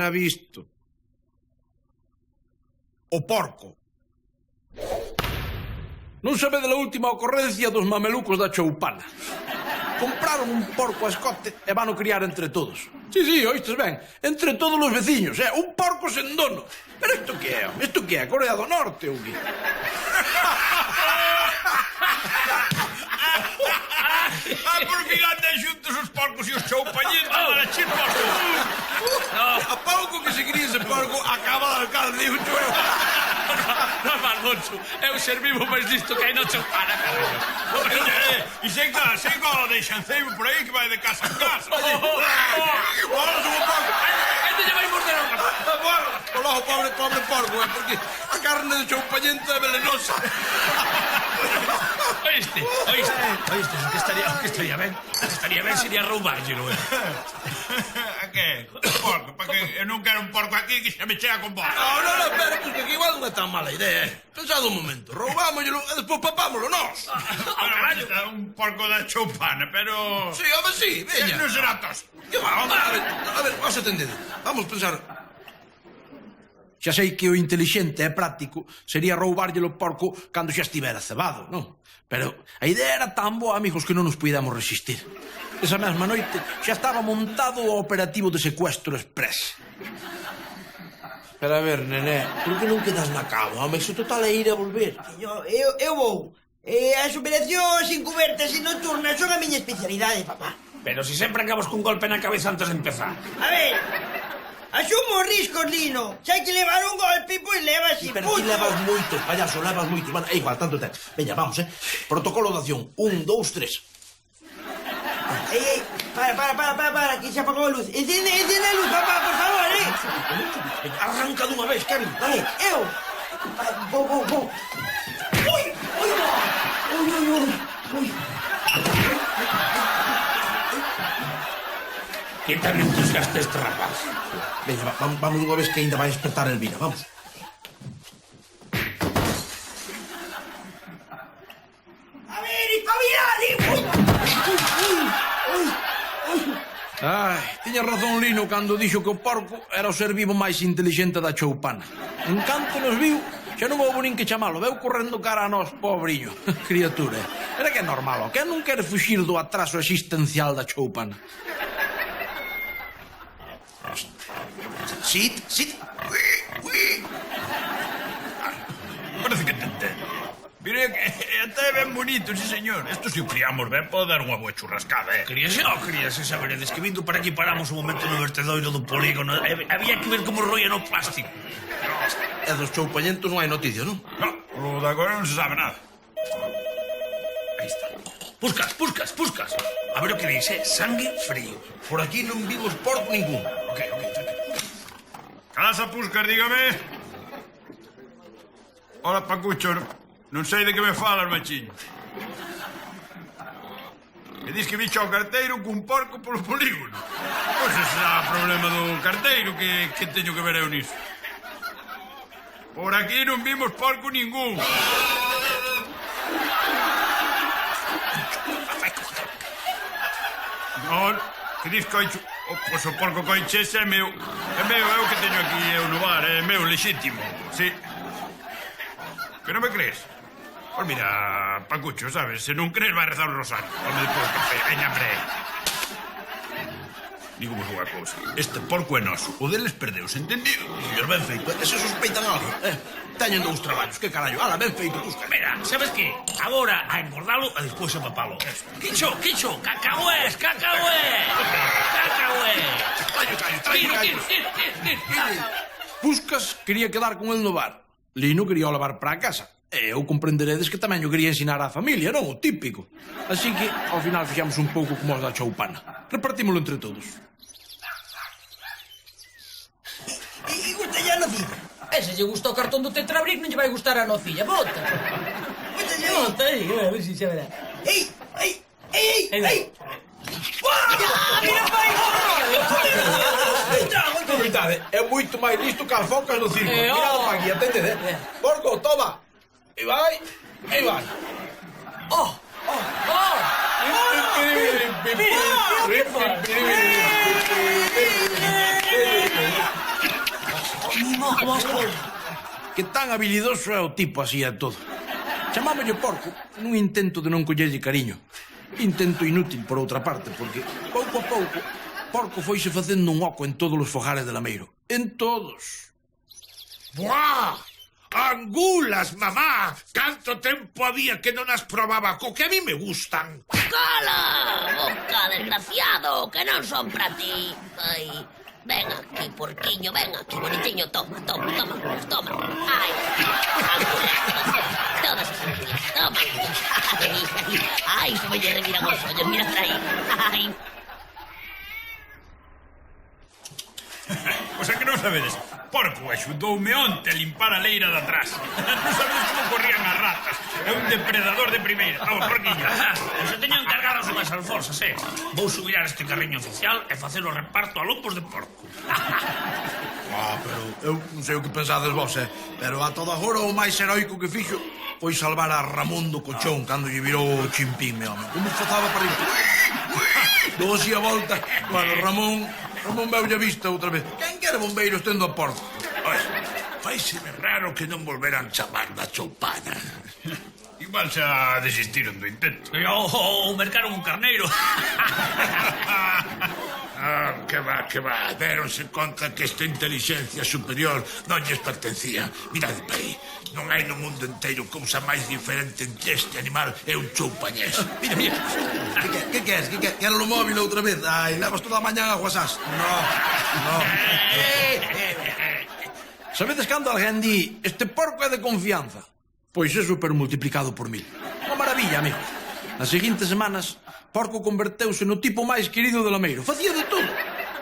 terá visto. O porco. Non sabe da última ocorrencia dos mamelucos da Choupana. Compraron un porco a escote e van o criar entre todos. Sí, oístes ben, entre todos os veciños, un porco sen dono. Pero isto que é? Isto que é? Corea do Norte ou que? Por fin andan xuntos os porcos e os choupañentos para chirpos. A pouco que se cría ese porco, acaba de alcalde e un chueu. Normal, Moncho, eu servimo máis disto que hai no Choupana, caralho. E sen go deixan ceibo por aí que vai de casa en casa. Vamos, un porco. Este lle vai morder a unha. Bueno, pobre porco, porque a carne de choupañento é venenosa. Oíste, o que estaría ben sería roubárllelo, A que? Porco, para que eu non quero un porco aquí que xa me chega con vos. No, espera, porque que igual non é tan mala idea. Pensado un momento, roubámoslo e despois papámoslo nós. Un porco da Choupana, pero... Sí, home, sí, veña. Non será tos. Que va, home, a ver, vamos a atender. Vamos pensar... Xa sei que o intelixente e práctico sería roubárllelo o porco cando xa estivera cebado, non? Pero a idea era tan boa, amigos, que non nos puidamos resistir. Esa mesma noite xa estaba montado o operativo de secuestro express. Pero a ver, nené, por que non quedas na cama? Home, se total é ir a volver. Eu vou. As operacións encubertas e nocturnas son a miña especialidade, papá. Pero si sempre acabas cun golpe na cabeza antes de empezar. A ver, asumo riscos, Lino. Se hai que levar un golpe, pois levas e Pero ti levas moitos, payaso, levas moitos. Bueno, é igual, tanto ten. Veña, vamos, Protocolo de acción. 1, 2, 3. Para, que se apagou a luz. Encende a luz, papá, por favor, Veña, arranca dunha vez, Kevin. Vale, eu. Vou. Ui. Que tan entusiasta este rapaz. Veña, vamos dunha vez que ainda vai despertar Elvira, vamos. A ver, espabilade. Ai, tiña razón Lino cando dixo que o porco era o ser vivo máis intelixente da Choupana. En canto nos viu, xa non houbo nin que chamalo, veu correndo cara a nós, pobriño, criatura. Era que é normal, que non quere fuxir do atraso existencial da Choupana. Sit. Parece que te entendo. Mire, até é ben bonito, sí, señor. Esto se o criamos ben, pode dar unha boa churrascada, Críase, xa veredes que vindo para aquí paramos un momento no vertedoiro do polígono. Había que ver como roían o plástico. E dos choupañentos non hai noticia, non? No, o de agora non se sabe nada. Aí está. Puscas. A ver o que dice, sangue frío. Por aquí non vimos porco ningún. Ok, tranquilo. Casa, Puscas, dígame. Hola, Pacucho. Non sei de que me falas, machiño. Me dis que bicho ao carteiro cun porco polo polígono. Pois ese será o problema do carteiro, que teño que ver eu niso. Por aquí non vimos porco ningún. Non, que dis coicho... Pois o porco coichese é meu. É meu, é o que teño aquí eu no bar, é meu, lexítimo. Sí. Que non me crees? Pois mira, Pacucho, sabes, se non crees vai rezar un rosario. Home de porco café, veña, hombre. Digo vos unha cousa. Este porco é noso. O deles perdeus, entendido? Señor, ben feito. E se sospeitan algo? Teñen dous traballos, que carallo. Ala, ben feito, busca. Mira, sabes que? Agora a engordalo e despois a papalo. Quicho, cacahués. Tiro. Puscas quería quedar con el no bar. Lino quería o levar para a casa. E eu comprenderedes que tamén o quería ensinar á familia, non? O típico. Así que, ao final, fixamos un pouco como os da Choupana. Repartímolo entre todos. E gustalle a nocilla. Se lle gusta o cartón do Tetrabric, non lle vai gustar a nocilla. Bota aí, a ver se xa verá. Ei! Mira, pai! Coitade, é moito máis listo que as focas do circo. Mira pa aquí, atende, Porco, toma. E vai. Como as cousas. Que tan habilidoso é o tipo así a todo. Chamámolle porco nun intento de non collerlle cariño. Intento inútil, por outra parte, porque pouco a pouco porco foise facendo un oco en todos os fogares de Lameiro. En todos. ¡Buah! ¡Angulas, mamá! Canto tempo había que non as probaba, co que a mí me gustan. Cala, boca, desgraciado, que non son para ti. Ai, ven aquí, porquiño, ven aquí, bonitinho, toma. Ai, todas as angulas, toma. Ai, se me lle reviran os ollos, mira por aí. Ai. Pois é que non sabedes. Porco axudoume onte a limpar a leira de atrás. Non sabedes como corrían as ratas. É un depredador de primeira. Vamos, porquiño. Se teño encargadas unhas alforzas, Vou subirar este carriño oficial e facer o reparto a lombos de porco. Pero eu non sei o que pensades vos, pero a toda agora o máis heroico que fixo foi salvar a Ramón do colchón cando lle virou o chimpín, meu home. Como fazaba para ir? Dou así a volta. Bueno, Ramón veulle a vista outra vez. Quen quere bombeiros tendo a porco? Oye, faíseme raro que non volveran chamar da choupana. Igual xa desistiron do intento. Ou mercaron un carneiro. Que va. Deronse conta que esta inteligencia superior non lles pertencía. Mirade pa aí. Non hai no mundo inteiro cousa máis diferente entre este animal e un choupañés. Mira. Que queres? Quero o móvil outra vez? Ai, levas toda a mañá a guasás. No. Sabedes cando alguén di este porco é de confianza? Pois é super multiplicado por 1000. Unha maravilla, amigo. Nas seguintes semanas, porco converteuse no tipo máis querido de Lameiro. Facía de todo.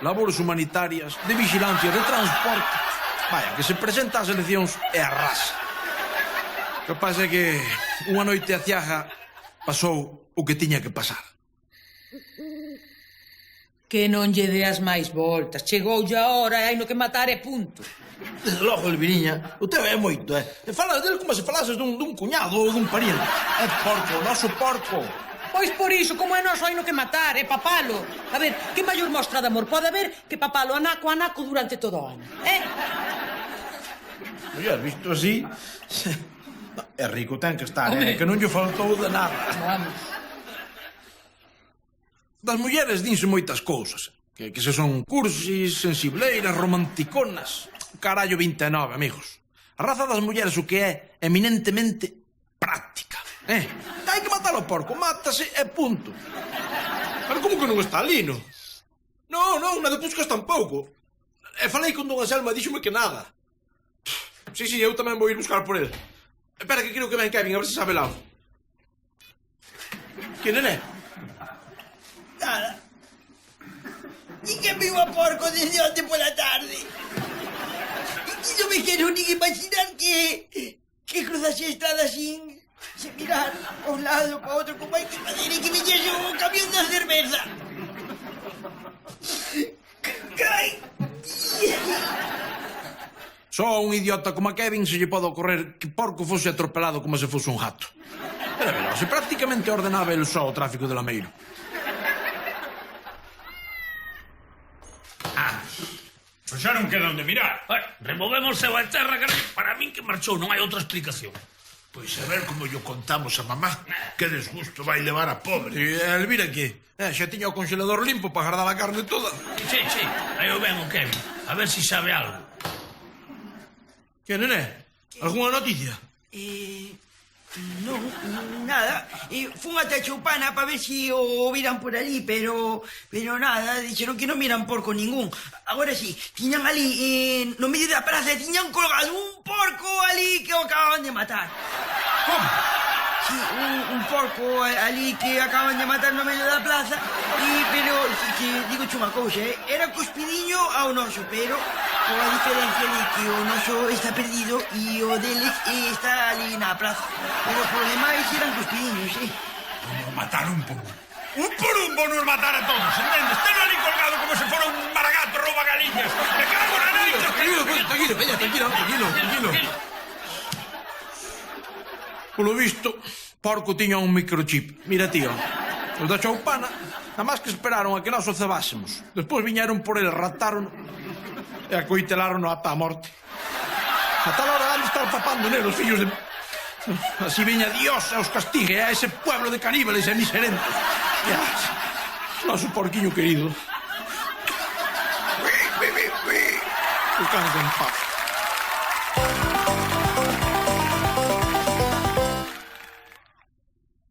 Labores humanitarias, de vigilancia, de transporte. Vaya, que se presenta ás eleccións e arrasa. O que pasa é que unha noite a Ciaga pasou o que tiña que pasar. Que non lle deas máis voltas. Chegou a hora e hai no que matar e punto. Desde logo, Elviriña, o teu é moito, E falas dele como se falases dun cuñado ou dun pariente. É porco, o noso porco. Pois por iso, como é noso, hai no que matar, papalo. A ver, que maior mostra de amor pode haber que papalo anaco a anaco durante todo o ano, Oye, has visto así? É rico, ten que estar, Home. Que non lle faltou de nada. Vamos. Das mulleres dinse moitas cousas. Que se son cursis, sensibleiras, romanticonas. Carallo 29, amigos. A raza das mulleres o que é eminentemente práctica. Hai que matar o porco, mátase e punto. Pero como que non está lino? Non, na de Puscas tampouco. E falei con Don Anselmo e díxome que nada. Sí, eu tamén vou ir buscar por el. Espera que creo que ven Kevin, a ver se sabe algo. Que nene? Nada. E que viu a porco desde onde pola tarde. E non me quero nin imaginar que cruzase a estrada sin mirar a un lado, para outro, como hai que fazer e que viñese un camión de cerveza. Cai. Só a un idiota como a Kevin se lle pode ocorrer que porco fose atropelado como se fose un gato. Pero veloz, prácticamente ordenaba el só o tráfico de Lameiro. Pois xa non queda onde mirar. Removemos ceo e terra, que para min que marchou, non hai outra explicación. Pois a ver como yo contamos a mamá. Que desgusto vai levar a pobre. E Elvira que? Xa tiña o congelador limpo para guardar a carne toda. Sí, aí o ven o Kevin. A ver si sabe algo. Que, nene? Alguna noticia? Non, nada. Fun ata Choupana para ver si o viran por ali, pero nada, dixeron que non miran porco ningún. Agora sí, tiñan ali, no medio da praza, tiñan colgado un porco ali que o acaban de matar. Como? Sí, un porco ali que acaban de matar no medio da plaza, pero que digo unha cousa, era cuspidiño ao noso, pero con a diferencia de que o noso está perdido e o deles está ali na plaza. Pero por demais eran cuspidiños, Nos mataron por un. Un por un vou nos matar a todos, entendes? Tenlo ali colgado como se fora un maragato rouba galiñas. Me cago na nariz. Tranquilo, peña, tranquilo. Polo visto, porco tiña un microchip. Mira, tío, os da Choupana, nada máis que esperaron a que nós o cebásemos. Despois viñeron por el, rataron e acoitelaron ata a morte. A tal hora van de estar papando nelos, fillos de... Así veña Dios a os castigue a ese pueblo de caníbales e miserentos. Noso porquiño querido. Descansa en paz.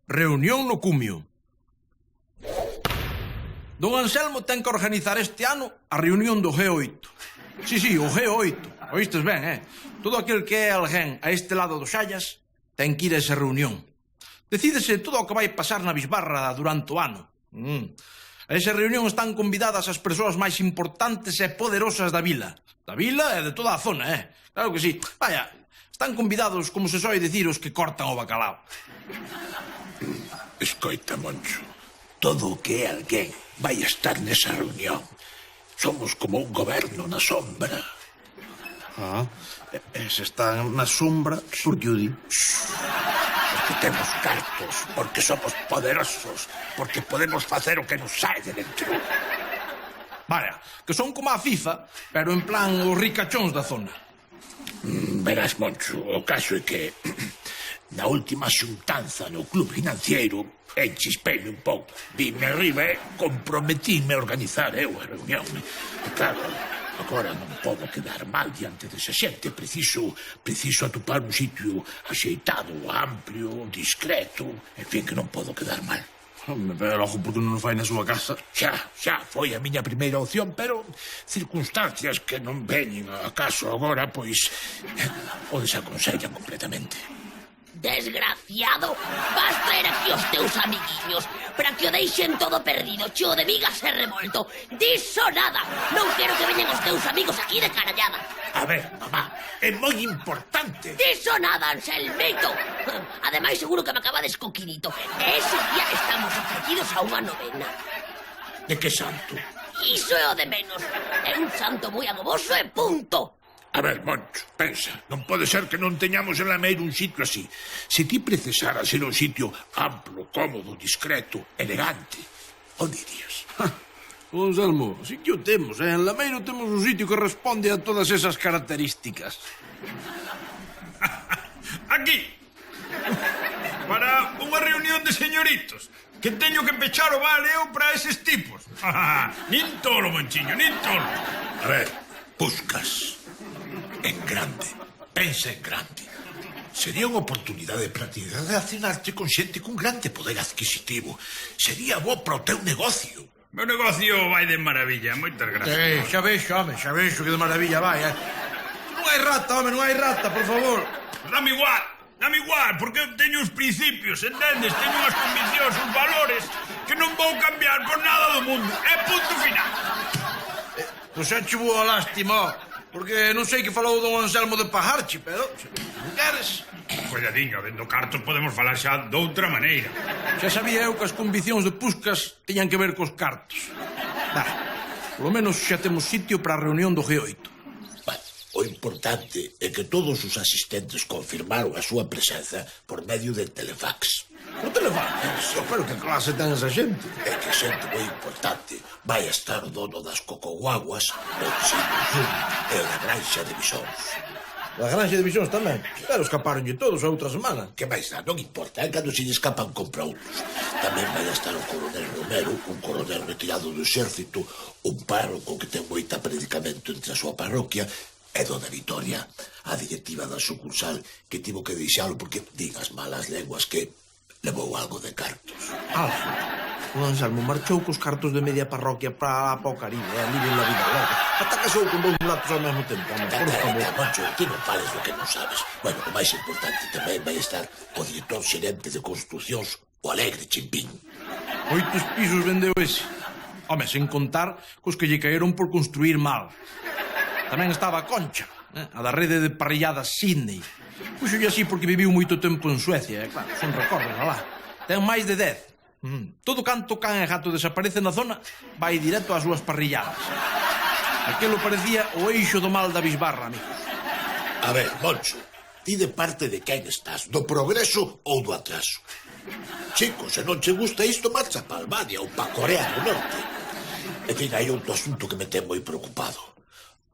Reunión no cumio. Don Anselmo ten que organizar este ano a reunión do G8. Sí, o G8. Oístes ben, Todo aquel que é alguén a este lado dos Xallas ten que ir a esa reunión. Decídese todo o que vai pasar na bisbarra durante o ano. A esa reunión están convidadas as persoas máis importantes e poderosas da vila. Da vila e de toda a zona, Claro que sí. Vaya, están convidados, como se soe dicir, os que cortan o bacalao. Escoita, Moncho, todo o que é alguén vai estar nesa reunión. Somos como un goberno na sombra. Se están na sombra, por que o di? Porque temos cartos, porque somos poderosos, porque podemos facer o que nos sae de dentro. Vaya, que son como a FIFA, pero en plan os ricachóns da zona. Verás, Moncho, o caso é que na última xuntanza no club financiero enchispei un pouco, vime arriba e comprometíme a organizar eu a reunión. E claro, agora non podo quedar mal diante desa xente. Preciso atopar un sitio axeitado, amplio, discreto. En fin, que non podo quedar mal. Pero logo, porque non fai na súa casa? Xa foi a miña primeira opción, pero circunstancias que non veñen a caso agora, pois o desaconsellan completamente. Desgraciado, vas traer aquí os teus amiguiños para que o deixen todo perdido, cheo de vigas e revolto. Diso nada, non quero que veñan os teus amigos aquí de carallada. A ver, mamá, é moi importante. Diso nada, Anselmito. Ademais, seguro que me acabades co Quirito. E ese día estamos ofrecidos a unha novena. De que santo? Iso é o de menos. É un santo moi agoboso e punto. A ver, Moncho, pensa, non pode ser que non teñamos en Lameiro un sitio así. Se ti precisaras ir a un sitio amplo, cómodo, discreto, elegante, onde irías? Anselmo, sí que o temos, En Lameiro temos un sitio que responde a todas esas características. Aquí. Para unha reunión de señoritos. Que teño que pechar o vale eu para eses tipos. Nin tolo, Monchiño, nin tolo. A ver, Puscas. En grande, pensa en grande. Sería unha oportunidade para ti de relacionarte con xente con grande poder adquisitivo. Sería bo para o teu negocio. Meu negocio vai de maravilla, moitas gracias. Xa vexo que de maravilla vai, Non hai rata, non hai rata, por favor. Dame igual, porque eu teño os principios, entendes? Teño as conviccións, os valores, que non vou cambiar por nada do mundo. É punto final. Pois xa che vou a lástima, porque non sei que falou don Anselmo de pagarche, pero non queres. Cuidadiño, vendo cartos podemos falar xa doutra maneira. Xa sabía eu que as conviccións de Puscas tiñan que ver cos cartos. Polo menos xa temos sitio para a reunión do G8. O importante é que todos os asistentes confirmaron a súa presenza por medio del telefax. O telefax? Pero que clase ten esa xente? É que xente moi importante. Vai estar o dono das cocoguaguas, o Chino Zoom e o da Granxa de Bisóns. Da Granxa de Bisóns tamén? Pero escaparonlle todos a outra semana. Que máis dá, non importa, cando se lle escapan compra outros. Tamén vai estar o coronel Romero, un coronel retirado do exército, un párroco que ten moita predicamento entre a súa parroquia, e dona Vitoria, a directiva da sucursal, que tivo que deixalo porque digas malas lenguas que levou algo de cartos. O Anselmo marchou cos cartos de media parroquia para o Caribe, libre la vida loca. Ata casou con dous mulatos ao mesmo tempo. Por favor, Moncho, ti non fales do que non sabes. Bueno, o máis importante tamén vai estar o director xerente de construcións, o Alegre Chimpín. 8 pisos vendeu ese. Home, sen contar cos que lle caeron por construir mal. Tamén estaba a Concha, a da rede de parrilladas Sydney. Puxolle así porque viviu moito tempo en Suecia, claro, son recordos, alá. Ten máis de 10. Todo canto can e gato desaparece na zona, vai directo ás súas parrilladas. Aquelo parecía o eixo do mal da bisbarra, amigos. A ver, Moncho, ti de parte de quen estás, do progreso ou do atraso? Chico, se non che gusta isto, marcha pa Albania ou pa Corea do Norte. En fin, hai outro asunto que me ten moi preocupado.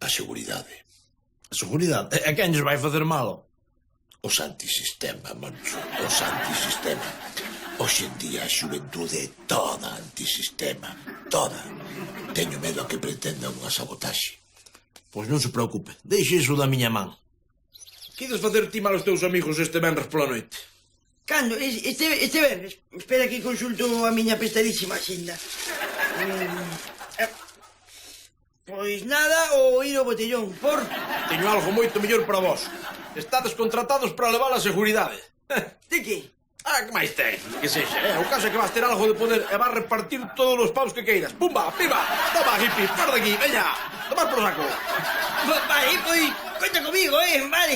A seguridade. A seguridade. E quen lles vai facer malo? Os antisistema, Moncho, os antisistema. Hoxe en día a xuventude é toda antisistema, toda. Teño medo a que pretendan unha sabotaxe. Pois non se preocupe, deixe iso da miña man. Quides facer ti mal aos teus amigos este venres pola noite? Cando? Este verres? Espera que consulto a miña prestadísima axenda. Pois nada, o ir ao botellón, por... Teño algo moito mellor para vos. Estades contratados para levar a seguridade. De que? Que máis ten? Que sexa, o caso é que vas ter algo de poder e vas repartir todos os paus que queiras. Pumba, piba, toma, hippie, por daqui, veña, tomar por saco. Vale, pois, conta comigo, vale.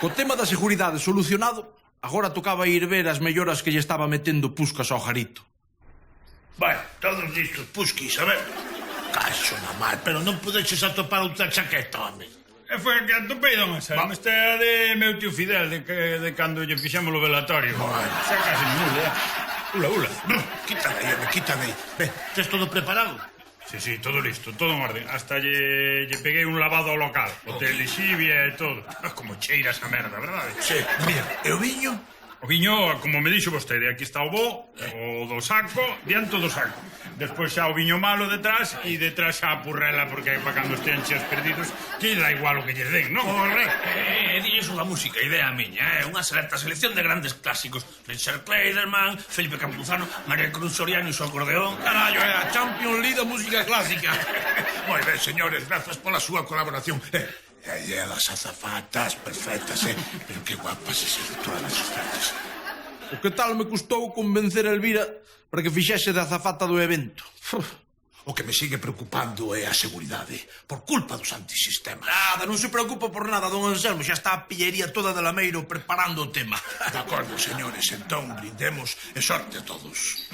Co tema da seguridade solucionado, agora tocaba ir ver as melloras que lle estaba metendo Puscas ao Jarito. Bueno, todos distos pusquis, a ver. Caixo na mar, pero non podeches atopar outra chaqueta, home. E foi a que atopei, don Anselmo. Esta é a de meu tío Fidel, de cando lle fixemos o velatorio. Xa casi nula, Ula. Quita de aí, home, quita de aí. Ben, tes todo preparado? Sí, todo listo, todo en orden. Hasta lle peguei un lavado ao local. O telexibia e todo. Como cheira esa merda, verdade? Sí, mira, e o viño? O viño, como me dixo vostede, aquí está o bo, o do saco, diante do saco. Despois xa o viño malo detrás e detrás xa a purrela, porque para cando estean cheos perdidos, que dá igual o que lles den, non? Dilles unha música, idea miña, unha selecta selección de grandes clásicos. Richard Clayderman, Felipe Campuzano, María Cruz Soriano e o acordeón. Carallo, é a Champions League da música clásica. Moi ben, señores, grazas pola súa colaboración. E elas azafatas, perfectas, pero que guapas esas de todas as ofertas. O que tal me custou convencer a Elvira para que fixese de azafata do evento. O que me sigue preocupando é a seguridade, por culpa dos antisistemas. Nada, non se preocupa por nada, don Anselmo, xa está a pillería toda de Lameiro preparando o tema. De acordo, señores, entón brindemos e sorte a todos.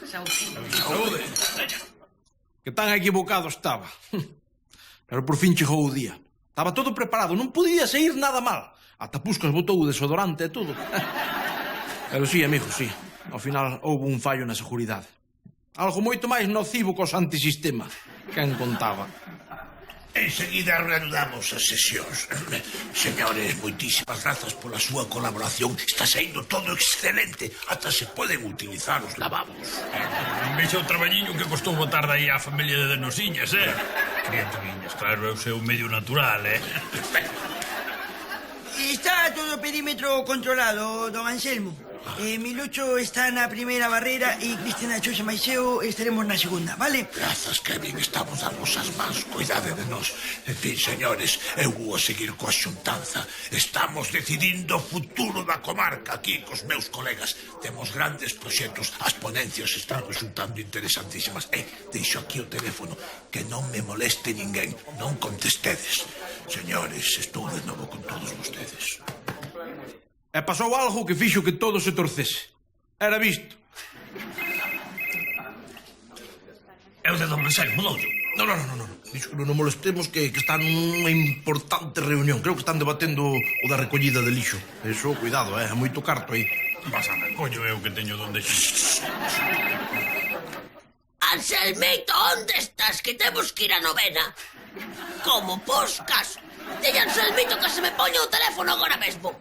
Saúde. Que tan equivocado estaba. Pero por fin chegou o día. Estaba todo preparado, non podía sair nada mal. Ata Puscas botou o desodorante e todo. Pero sí, amigo, sí. Ao final houve un fallo na seguridade. Algo moito máis nocivo cos antisistema. Quen contaba? Enseguida reanudamos as sesións. Señores, moitísimas grazas pola súa colaboración. Está saindo todo excelente. Ata se poden utilizar os lavabos. Vexa o traballiño que costou botar dai a familia de Denosiñas, Criaturiñas, claro, é o seu medio natural, Perfecto. Está todo o perímetro controlado, don Anselmo. Milucho está na primeira barreira e Cristina Choxa Maixeo estaremos na segunda, vale? Grazas, Kevin, estamos nas vosas mans. Cuidade de nós. En fin, señores, eu vou a seguir coa xuntanza. Estamos decidindo o futuro da comarca aquí cos meus colegas. Temos grandes proxectos. As ponencias están resultando interesantísimas. Deixo aquí o teléfono. Que non me moleste ninguén. Non contestedes. Señores, estou de novo con todos vostedes. E pasou algo que fixo que todo se torcese. Era visto. É o de don Anselmo, doulle. Non. Dixo que non molestemos que está nunha importante reunión. Creo que están debatendo o da recollida de lixo. Eso, cuidado, é moito carto aí. Pásame, coño, eu que teño donde xixi. Anselmito, onde estás? Que temos que ir a novena. Como Puscas. Dille Anselmito que se me poña o teléfono agora mesmo.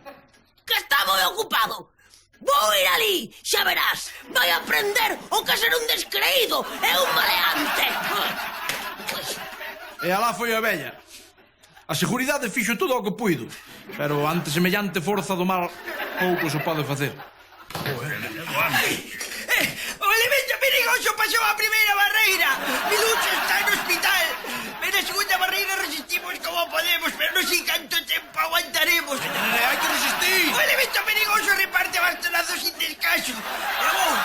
Que está moi ocupado. Vou ir ali, xa verás. Vai aprender o que ser un descreído e un maleante. E alá foi a vella. A seguridade fixo todo o que puido, pero ante semellante forza do mal pouco se pode facer. O elemento perigoso pasou a primeira barreira. Milucho está no hospital. En a segunda barreira resistimos como podemos, pero non sei canto tempo aguantaremos. Hai que resistir. O elemento perigoso reparte bastonazos sin descanso. Vamos,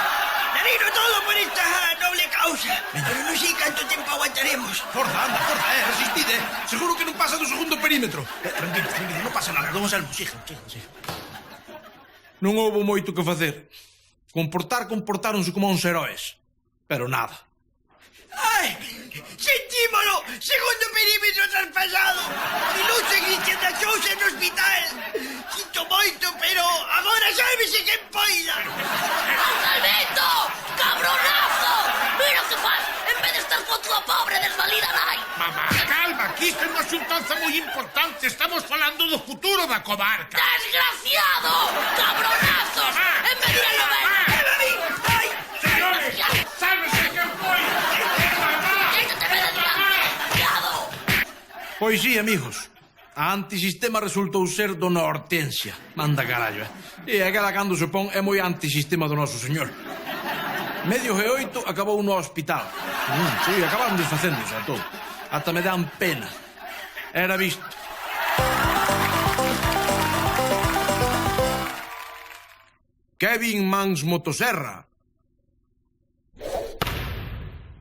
darino todo por esta noble causa, pero non sei canto tempo aguantaremos. Forza, anda, forza, resistide. Seguro que non pasa do segundo perímetro. Tranquilo, non pasa nada. Don Anselmo, siga. Non houbo moito que facer. Comportáronse como uns heróis. Pero nada. ¡Ay! ¡Sentímolo! ¡Segundo perímetro traspasado! ¡Milucho e Cristina Choxa no hospital! Sinto moito, pero agora sálvese quen poida! Anselmito! Cabronazo! Mira o que faz! En vez de estar con tua pobre desvalida nai! Mamá, calma, aquí isto é unha xuntanza moi importante. Estamos falando do futuro da comarca. ¡Desgraciado! ¡Cabronazos! ¡En vez de ir a lo ver! ¡Ay! Señores, sálvese que foi! ¡Quítate de desgraciado! Pois sí, amigos. A antisistema resultou ser Dona Hortensia. Manda carallo, E aquela cando se pon é moi antisistema do noso señor. Medio G8 acabou no hospital. Sí, acabaron desfacéndose a todo. Ata me dan pena. Era visto. Kevin Mans Motosserra.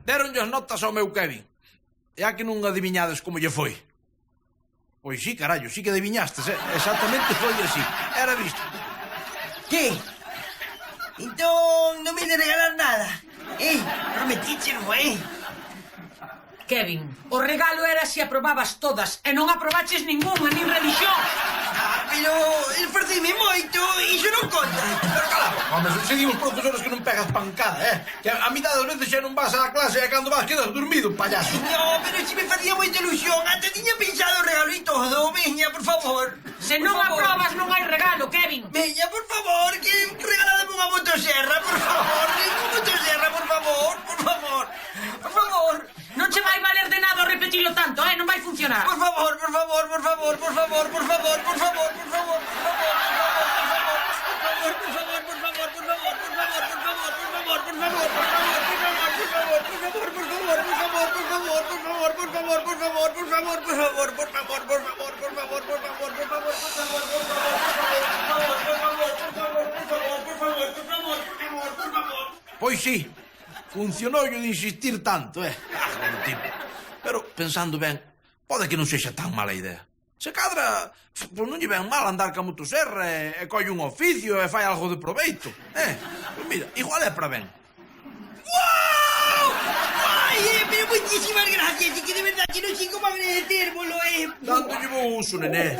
Deronlle as notas ao meu Kevin. E a que non adiviñades como lle foi? Pois sí, carallo, sí que adiviñastes, Exactamente foi así. Era visto. ¿Qué? Entón, non me de regalar nada. Prometíchelo, Kevin, o regalo era se aprobabas todas e non aprobaches ningunha, nin religión. Pero esforcime moito e iso non conta. Pero calado, home, seguimos profesores que non pegas pancada, Que a mitad das veces xa non vas á clase e cando vas quedas dormido, payaso. No, pero si me facía moita ilusión. Ata tiña pensado o regalo e todo. Veña, por favor. Se non aprobas non hai regalo, Kevin. Veña, por favor, que regaládame unha motosierra, por favor. Unha motosierra, por favor, por favor. Por favor. Non che vai valer de nada repetilo tanto, Non vai funcionar. Por favor, por favor, por favor, por favor, por favor, por favor, por favor, por favor, por favor, por favor, por favor, por favor, por favor, por favor, por favor, por favor. Pois sí, funcionou de insistir tanto, Pero, pensando ben, pode que non sexa tan mala idea. Se cadra, pois non lle ven mal andar ca motosserra e colle un oficio e fai algo de proveito. Pois mira, igual é para ben. ¡Wow! ¡Ay, pero muchísimas gracias! Y que de verdad que non sei como agradecérmolo, Dándolle bo uso, nené.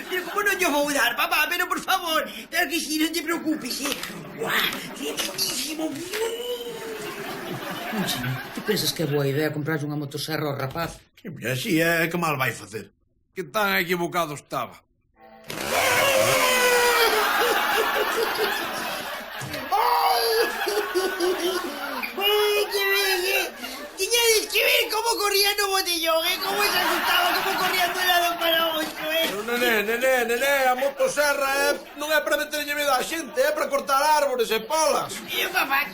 Pero como non yo vou dar, papá? Pero por favor, claro que sí, non te preocupes, ¡Guau! ¡Qué lindísimo! Ti pensas que é boa idea comprarlle unha motosserra ao rapaz? Que así é, que mal vai facer? Que tan equivocado estaba. Tiñades que ver como corría no botellón, Como se asustaba, como corría do lado para outro, Pero, nené, a motosserra non é para meterlle medo á xente, é para cortar árboles e polas. Papá,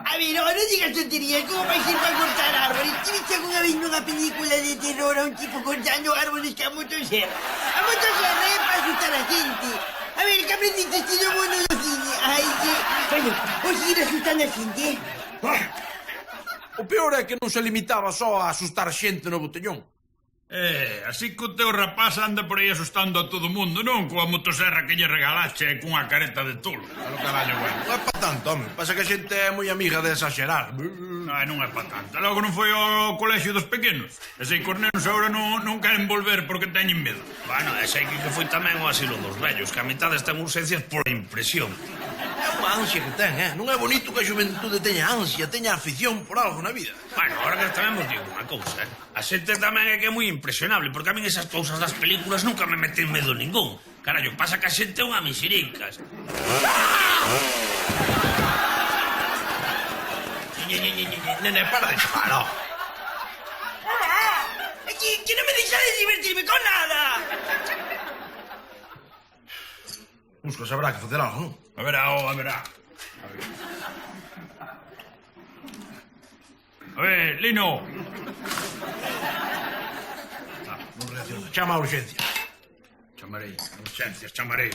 a ver, non digas tonterías, como vai ser para cortar árboles? Ti viste alguna vez nunha película de terror a un tipo cortando árboles que a motosserra? A motosserra é para asustar a xente. A ver, que aprendiste no mono do cine? Ai, que... Bueno, vou seguir asustando a xente, O peor é que non se limitaba só a asustar xente no botellón. Así que o teu rapaz anda por aí asustando a todo mundo, non? Coa motosserra que lle regalache e cunha careta de tolo. Pero carallo, bueno. Non é pa tanto, home. Pasa que a xente é moi amiga de exagerar. Non é pa tanto. Logo non foi ao colexio dos pequenos. E sei que os nenos agora non queren volver porque teñen medo. Bueno, e sei que foi tamén o asilo dos vellos, que a mitad ten urgencias por impresión. É unha ansia que ten, Non é bonito que a xuventude teña ansia, teña afición por algo na vida. Bueno, ahora que tamén vos digo unha cousa, A xente tamén é que é moi impresionable, porque a min esas cousas das películas nunca me meten medo ningún. Carallo, pasa que a xente é unha misiricas. Nene, para de chupar, no. Que non me deixa de divertirme con nada. Busco, sabrá que facer algo, non? A verá. A ver, Lino. Non reacciona. Chama a urgencia. Chamarei, urgencias, chamarei.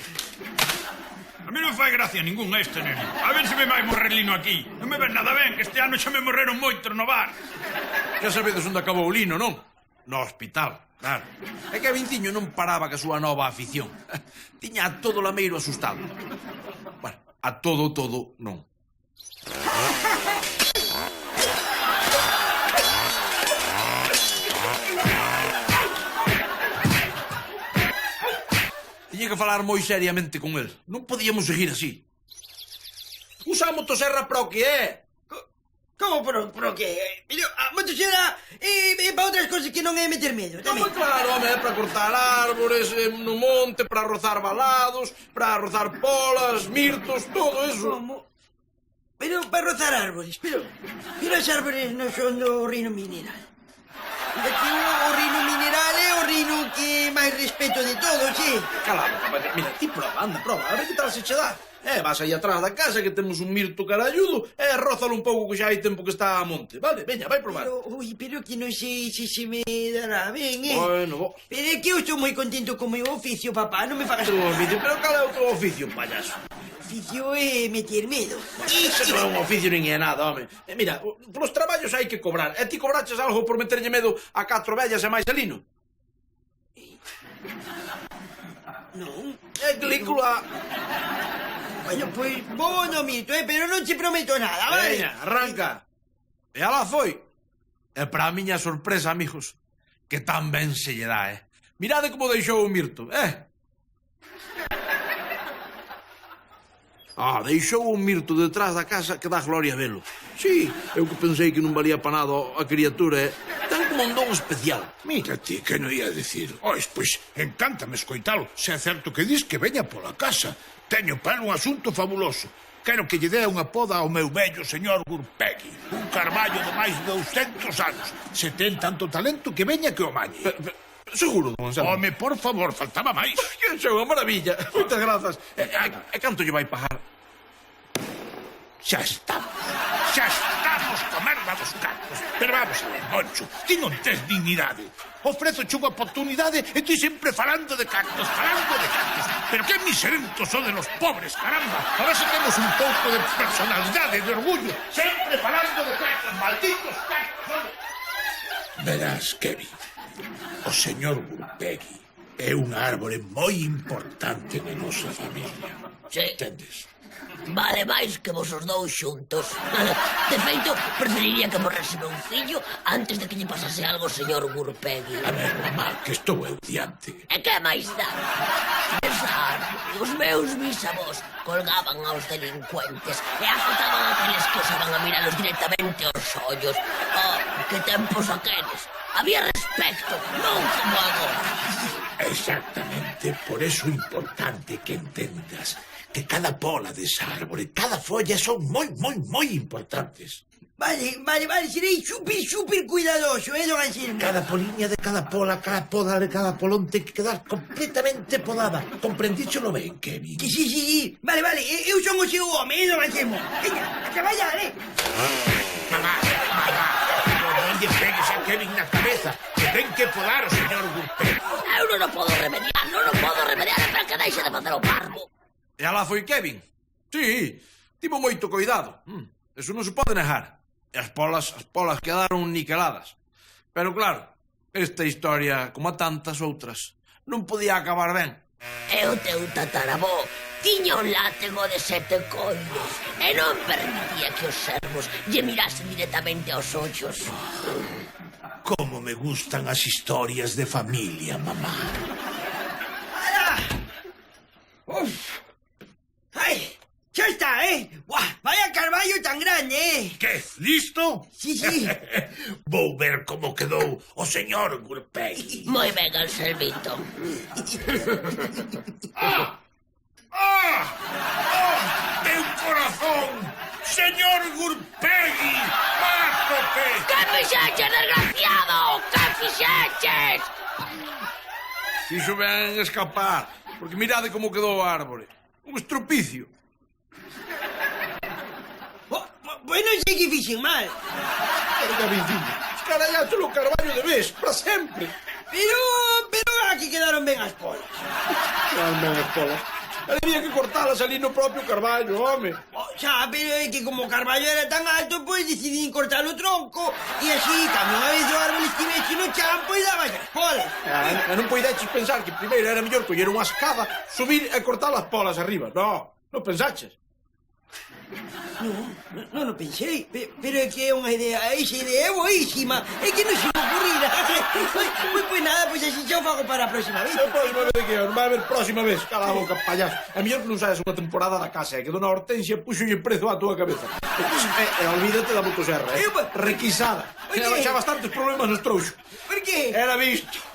A mí non fai gracia ningún este, neno. A ver se me vai morrer Lino aquí. Non me ven nada ben, que este ano xa me morreron moitos no bar. Ya sabedes onde acabou o Lino, non? No hospital, claro. É que a Vinciño non paraba ca súa nova afición. Tiña a todo lameiro asustado. Bueno, a todo, non. Tiña que falar moi seriamente con el. Non podíamos seguir así. Usa a motosserra para o que é. Como por que? Pero a motosierra é para outras cosas que non é meter medo, tamén. Home, claro, home, é para cortar árbores no monte, para rozar valados, para rozar polas, mirtos, todo eso. Como? Pero para rozar árboles, pero as árboles non son do reino mineral. Aquí o reino mineral é o reino que máis respeto de todos, sí? Cala, mira, ti prova, anda, prova, a ver que tal se che dá. Vas aí atrás da casa que temos un mirto caralludo rózalo un pouco que xa hai tempo que está a monte, vale? Veña, vai probar. Pero que non sei se me dará ben, Bueno, bo. Pero é que eu estou moi contento con o meu oficio, papá, non me fagas... Teu oficio, pero cal é o teu oficio, payaso? O oficio é meter medo. Iso non é un oficio nin é nada, home. Mira, polos traballos hai que cobrar. E ti cobraches algo por meterlle medo a 4 vellas e máis alino? Non. É película... Bueno, pois vou no mito, pero non te prometo nada, vale? Veña, arranca. E alá foi. E para a miña sorpresa, amigos, que tan ben se lle dá, Mirade como deixou o mirto, deixou un mirto detrás da casa que dá gloria velo. Sí, eu que pensei que non valía pa nada a criatura, ten como un don especial. Mira ti, que non ia dicir. Ois, pois, encántame escoitalo. Se é certo que dis que veña pola casa. Teño para un asunto fabuloso. Quero que lle dea unha poda ao meu vello señor Gurpegui. Un carballo de máis de 200 anos. Se ten tanto talento que veña que o mañe. Seguro, don Anselmo. Home, por favor, faltaba máis. Que é unha maravilla. Moitas grazas. E canto lle vai pagar? Xa estamos co merda dos cactos. Pero vamos a ver, Moncho, ti non tes dignidade. Ofrezoche unha oportunidade e ti sempre falando de cactos. Pero que miserentos son de los pobres, caramba. A ver se temos un pouco de personalidade, de orgullo. Sempre falando de cactos, malditos cactos. Verás, Kevin, o señor Gurpegui é unha árbore moi importante na nosa familia. Sí. Entendes? Vale máis que vos os dous xuntos. De feito, preferiría que morrese meu fillo antes de que lle pasase algo ao señor Gurpegui. A ver, mamá, que estou eu diante. E que máis dá? Pensar, os meus bisavós colgaban aos delincuentes e azotaban aqueles que osaban a miralos directamente aos ollos. Oh, que tempos aqueles. Había respecto, non como agora. Exactamente, por eso é importante que entendas que cada pola desa árbore, cada folla son moi importantes. Vale, serei super cuidadoso, don Anselmo? Cada poliña de cada pola, cada poda de cada polón ten que quedar completamente podada. Comprendíchelo ben, Kevin? Sí. Vale, eu son o seu home, don Anselmo. Veña, a traballar, Mamá, non lle pegues a Kevin na cabeza, que ten que podar o señor Gurpegui. Eu non o podo remediar, para que deixe de facer o parvo. E alá foi Kevin. Sí, tivo moito cuidado. Eso non se pode negar. E as polas quedaron niqueladas. Pero claro, esta historia, como a tantas outras, non podía acabar ben. E o teu tataravó tiña un látego de 7 coides e non permitía que os servos lle mirasen directamente aos ollos. Como me gustan as historias de familia, mamá. Uf. Ai, xa está, Buah, vaya carballo tan grande, Que, listo? Sí. Vou ver como quedou o señor Gurpegui. Moi ben, Anselmito. Meu corazón! Señor Gurpegui! Mátote! Que fixeches, desgraciado? Que fixeches? Fixo ben escapar, porque mirade como quedou a árbore. Un estropicio. Pois non sei que fixen mal. Pero Gabinciño, escarallaste o carballo de vez, para sempre. Pero aquí quedaron ben as polas. Quedaron as polas. Había que cortalas ali no propio carballo, home. Xa, pero é que como o carballo era tan alto, pois decidín cortar o tronco. E así, cando unha vez o árbol estivese no chan, pois daba as polas. E non poideches pensar que primeiro era mellor coller unha escada, subir e cortar as polas arriba. Non pensaches. Non o pensei, pero é que é unha idea, esa idea é boísima, é que non se me ocurrira. pois nada, pois así xa o fago para a próxima vez. A próxima vez que non vai haber próxima vez. Cala a boca, payaso. É mellor que non saias unha temporada da casa, que dona Hortensia puxolle prezo á túa cabeza. E olvídate da motosserra, Eu, requisada. Oye. Xa bastantes problemas nos trouxo. Por qué? Era visto.